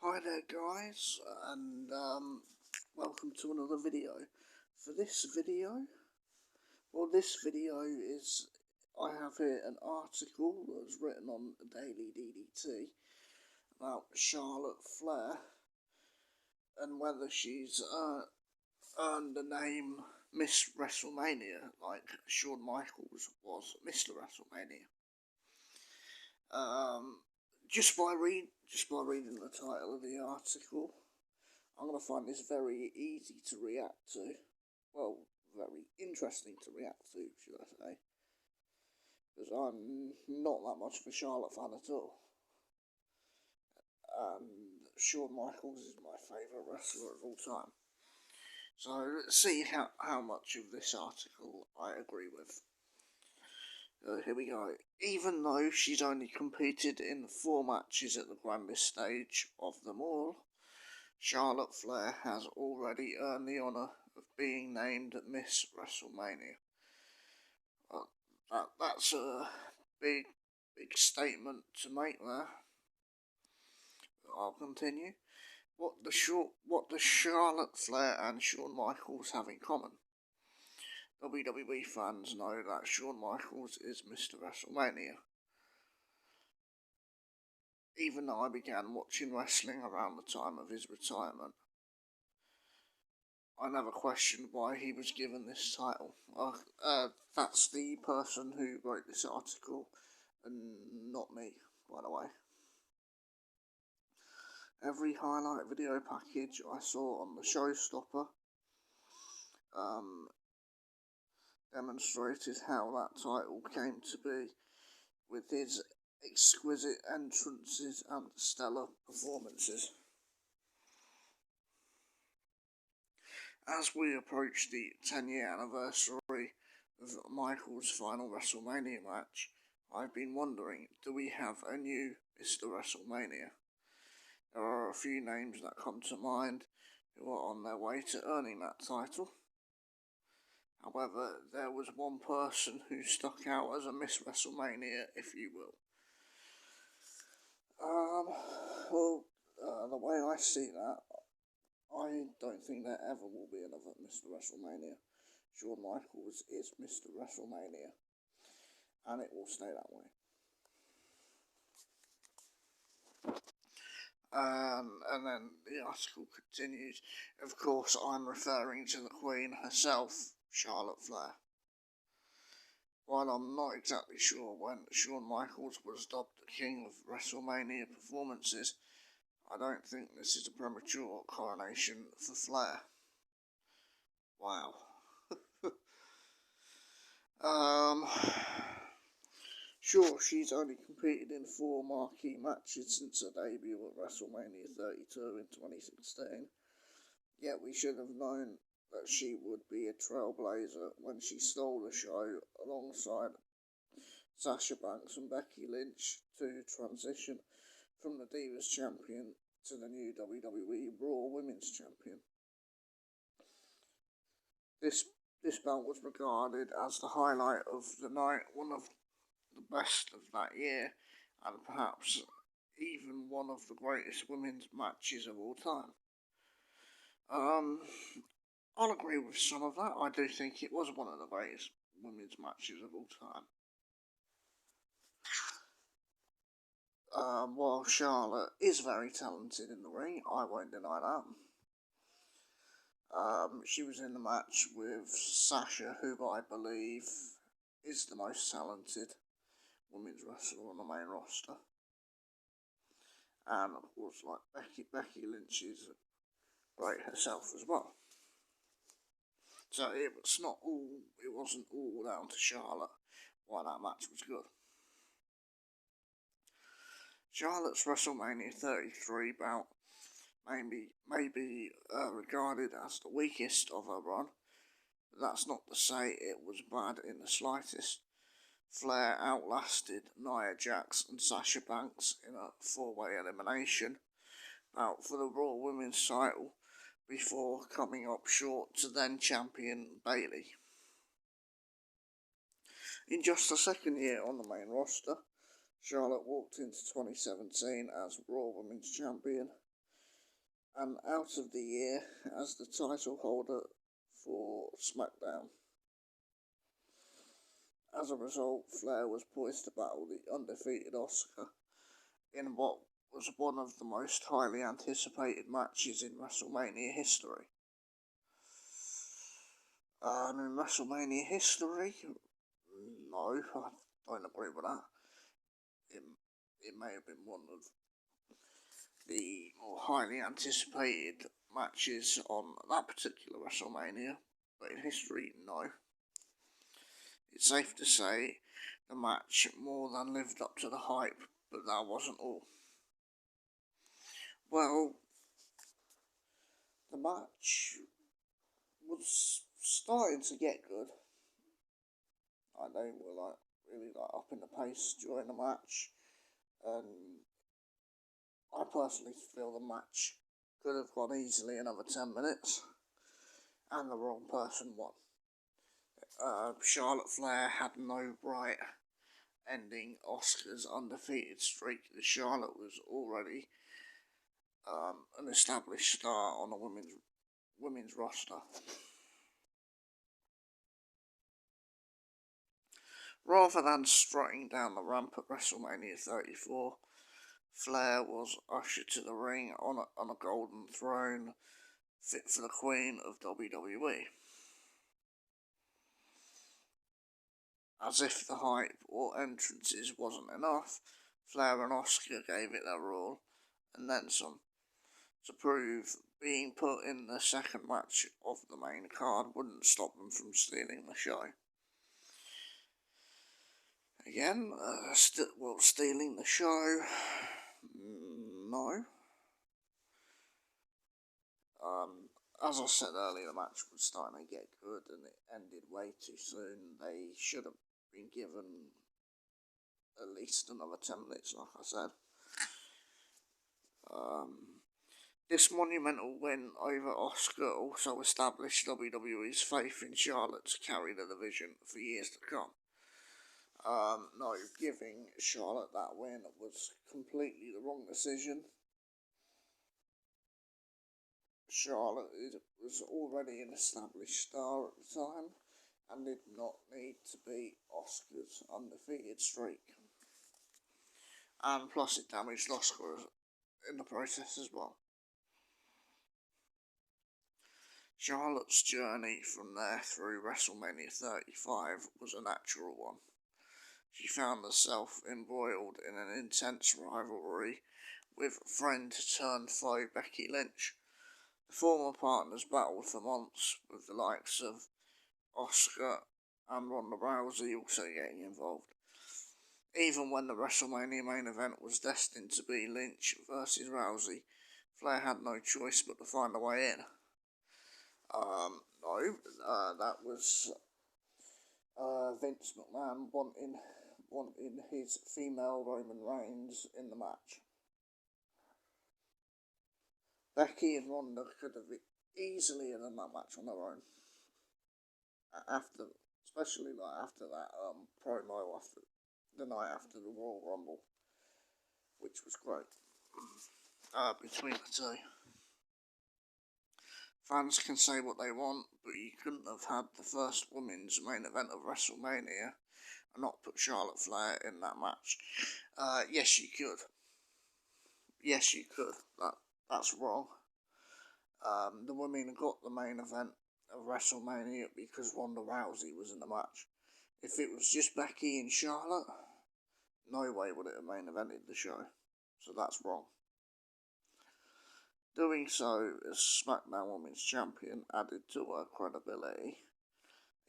Hi there guys, and welcome to another video. For this video, this video is, I have here an article that was written on Daily DDT about Charlotte Flair and whether she's earned the name Miss WrestleMania like Shawn Michaels was Mr. WrestleMania. Just by reading the title of the article, I'm going to find this very easy to react to. Well, very interesting to react to, should I say. Because I'm not that much of a Charlotte fan at all. And Shawn Michaels is my favourite wrestler of all time. So let's see how much of this article I agree with. Here we go. Even though she's only competed in 4 matches at the grandest stage of them all, Charlotte Flair has already earned the honour of being named Miss WrestleMania. That's a big statement to make there. I'll continue. What does Charlotte Flair and Shawn Michaels have in common? WWE fans know that Shawn Michaels is Mr. WrestleMania. Even though I began watching wrestling around the time of his retirement, I never questioned why he was given this title. That's the person who wrote this article, and not me, by the way. Every highlight video package I saw on the Showstopper demonstrated how that title came to be, with his exquisite entrances and stellar performances. As we approach the 10-year anniversary of Michael's final WrestleMania match, I've been wondering, do we have a new Mr. WrestleMania? There are a few names that come to mind who are on their way to earning that title. However, there was one person who stuck out as a Miss WrestleMania, if you will. The way I see that, I don't think there ever will be another Mr. WrestleMania. Shawn Michaels is Mr. WrestleMania, and it will stay that way. And then the article continues. Of course, I'm referring to the Queen herself, Charlotte Flair. While I'm not exactly sure when Shawn Michaels was dubbed the King of WrestleMania performances, I don't think this is a premature coronation for Flair. Wow. Sure, she's only competed in 4 marquee matches since her debut at WrestleMania 32 in 2016, yet we should have known that she would be a trailblazer when she stole the show alongside Sasha Banks and Becky Lynch to transition from the Divas Champion to the new WWE Raw Women's Champion. This bout was regarded as the highlight of the night, one of the best of that year, and perhaps even one of the greatest women's matches of all time. I'll agree with some of that. I do think it was one of the greatest women's matches of all time. While Charlotte is very talented in the ring, I won't deny that. She was in the match with Sasha, who I believe is the most talented women's wrestler on the main roster. And of course, like Becky Lynch is great herself as well. So it wasn't all down to Charlotte why that match was good. Charlotte's WrestleMania 33 bout may be regarded as the weakest of her run, but that's not to say it was bad in the slightest. Flair outlasted Nia Jax and Sasha Banks in a 4-way elimination bout for the Raw Women's title before coming up short to then champion Bayley. In just her second year on the main roster, Charlotte walked into 2017 as Raw Women's Champion and out of the year as the title holder for SmackDown. As a result, Flair was poised to battle the undefeated Asuka in what was one of the most highly anticipated matches in WrestleMania history. In WrestleMania history, no, I don't agree with that. It may have been one of the more highly anticipated matches on that particular WrestleMania, but in history, no. It's safe to say the match more than lived up to the hype, but that wasn't all. Well, the match was starting to get good. They were really up in the pace during the match, and I personally feel the match could have gone easily another 10 minutes, and the wrong person won. Charlotte Flair had no right ending Asuka's undefeated streak. Charlotte was already an established star on the women's roster. Rather than strutting down the ramp at WrestleMania 34, Flair was ushered to the ring on a golden throne fit for the Queen of WWE. As if the hype or entrances wasn't enough, Flair and Asuka gave it their all, and then some, to prove being put in the second match of the main card wouldn't stop them from stealing the show. Again, stealing the show, no. As I said earlier, the match was starting to get good and it ended way too soon. They should have been given at least another 10 minutes, like I said. This monumental win over Asuka also established WWE's faith in Charlotte to carry the division for years to come. No, giving Charlotte that win was completely the wrong decision. Charlotte was already an established star at the time and did not need to beat Asuka's undefeated streak. And plus it damaged Asuka in the process as well. Charlotte's journey from there through WrestleMania 35 was a natural one. She found herself embroiled in an intense rivalry with friend-turned-foe Becky Lynch. The former partners battled for months, with the likes of Asuka and Ronda Rousey also getting involved. Even when the WrestleMania main event was destined to be Lynch versus Rousey, Flair had no choice but to find a way in. That was Vince McMahon wanting his female Roman Reigns in the match. Becky and Ronda could have easily done that match on their own. Especially after that promo after the night after the Royal Rumble, which was great between the two. Fans can say what they want, but you couldn't have had the first women's main event of WrestleMania and not put Charlotte Flair in that match. Yes, you could. Yes, you could. That's wrong. The women got the main event of WrestleMania because Ronda Rousey was in the match. If it was just Becky and Charlotte, no way would it have main evented the show. So that's wrong. Doing so as SmackDown Women's Champion added to her credibility,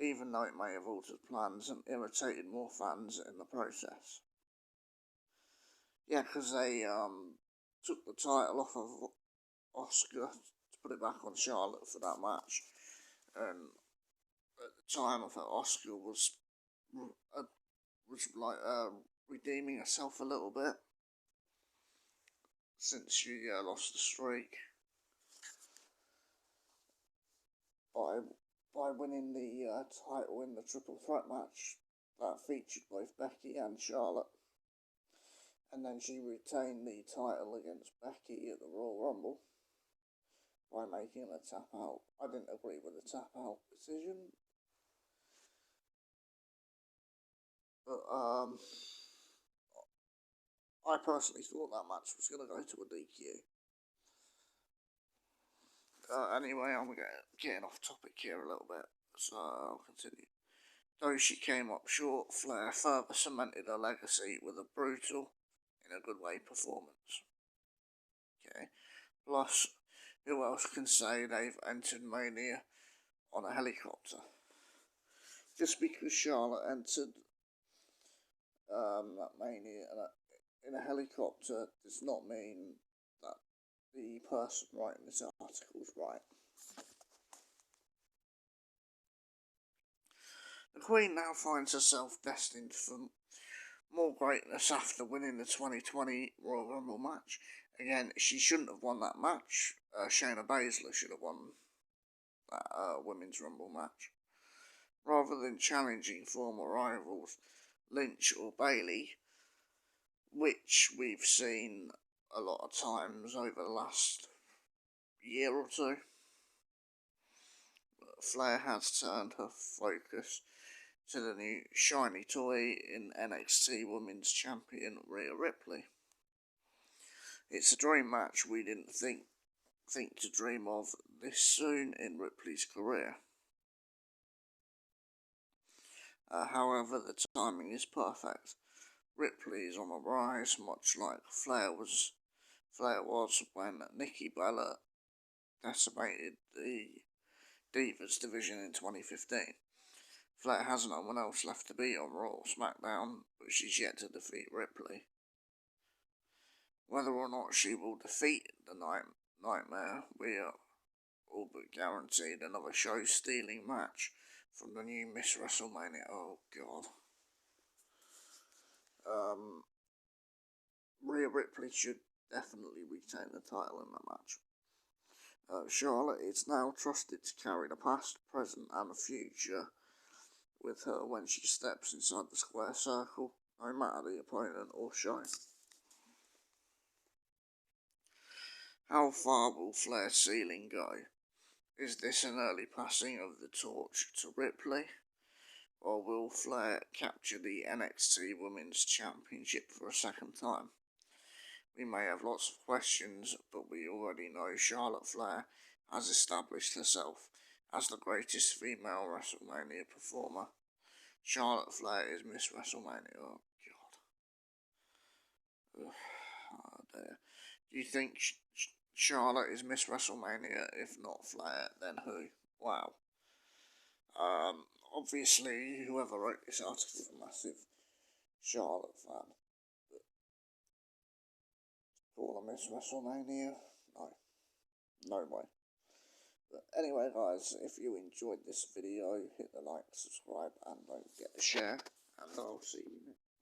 even though it may have altered plans and irritated more fans in the process. Yeah, because they took the title off of Asuka to put it back on Charlotte for that match, and at the time I thought Asuka was redeeming herself a little bit since she lost the streak by winning the title in the triple threat match that featured both Becky and Charlotte, and then she retained the title against Becky at the Royal Rumble. by making a tap out. I didn't agree with the tap out decision, but I personally thought that match was going to go to a DQ. Anyway, I'm getting off topic here a little bit, so I'll continue. Though she came up short, Flair further cemented her legacy with a brutal, in a good way, performance. Okay. Plus, who else can say they've entered Mania on a helicopter? Just because Charlotte entered that Mania in a helicopter does not mean that the person writing this article is right. The Queen now finds herself destined for more greatness after winning the 2020 Royal Rumble match. Again, she shouldn't have won that match. Shayna Baszler should have won that Women's Rumble match. Rather than challenging former rivals Lynch or Bayley, which we've seen a lot of times over the last year or two. Flair has turned her focus to the new shiny toy in NXT Women's Champion Rhea Ripley. It's a dream match we didn't think to dream of this soon in Ripley's career. However, the timing is perfect. Ripley is on the rise, much like Flair was when Nikki Bella decimated the Divas division in 2015. Flair has no one else left to beat on Raw or SmackDown, but she's yet to defeat Ripley. Whether or not she will defeat the Nightmare, we are all but guaranteed another show-stealing match from the new Miss WrestleMania. Oh God. Rhea Ripley should definitely retain the title in the match. Charlotte is now trusted to carry the past, present and future with her when she steps inside the square circle, no matter the opponent or show. How far will Flair's ceiling go? Is this an early passing of the torch to Ripley? Or will Flair capture the NXT Women's Championship for a second time? We may have lots of questions, but we already know Charlotte Flair has established herself as the greatest female WrestleMania performer. Charlotte Flair is Miss WrestleMania. Oh, God. Oh, dear. Do you think Charlotte is Miss WrestleMania? If not Flair, then who? Wow. Obviously, whoever wrote this article is a massive Charlotte fan. But call her Miss WrestleMania? No way. But anyway, guys, if you enjoyed this video, hit the like, subscribe, and don't forget to share. And I'll see you next.